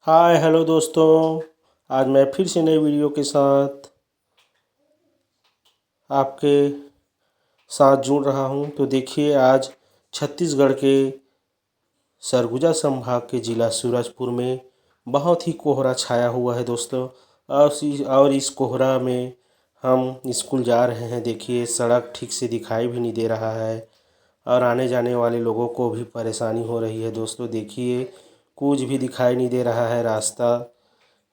Hi hello दोस्तों। आज मैं फिर से नई वीडियो के साथ आपके साथ जुड़ रहा हूं। तो देखिए, आज छत्तीसगढ़ के सरगुजा संभाग के ज़िला सूरजपुर में बहुत ही कोहरा छाया हुआ है दोस्तों। और इस कोहरा में हम स्कूल जा रहे हैं। देखिए, सड़क ठीक से दिखाई भी नहीं दे रहा है और आने जाने वाले लोगों को भी परेशानी हो रही है दोस्तों। देखिए, कुछ भी दिखाई नहीं दे रहा है रास्ता।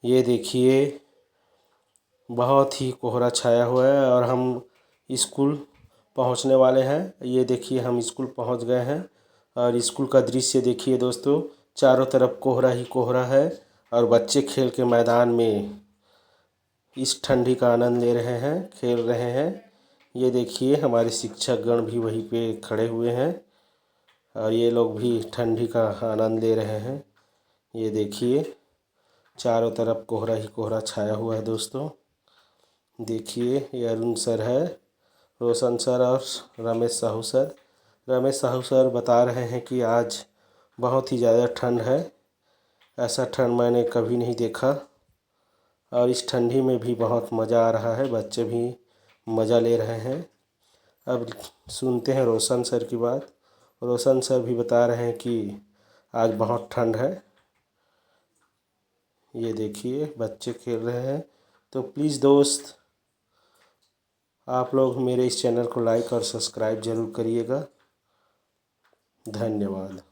ये देखिए, बहुत ही कोहरा छाया हुआ है और हम स्कूल पहुंचने वाले हैं। ये देखिए, हम स्कूल पहुंच गए हैं और स्कूल का दृश्य देखिए दोस्तों। चारों तरफ कोहरा ही कोहरा है और बच्चे खेल के मैदान में इस ठंडी का आनंद ले रहे हैं, खेल रहे हैं। ये देखिए, हमारे शिक्षक गण भी वहीं पे खड़े हुए हैं और ये लोग भी ठंडी का आनंद ले रहे हैं। ये देखिए, चारों तरफ कोहरा ही कोहरा छाया हुआ है दोस्तों। देखिए, ये अरुण सर है, रोशन सर और रमेश साहू सर। रमेश साहू सर बता रहे हैं कि आज बहुत ही ज़्यादा ठंड है। ऐसा ठंड मैंने कभी नहीं देखा और इस ठंडी में भी बहुत मज़ा आ रहा है। बच्चे भी मज़ा ले रहे हैं। अब सुनते हैं रोशन सर की बात। रोशन सर भी बता रहे हैं कि आज बहुत ठंड है। ये देखिए, बच्चे खेल रहे हैं। तो प्लीज़ दोस्त, आप लोग मेरे इस चैनल को लाइक और सब्सक्राइब ज़रूर करिएगा। धन्यवाद।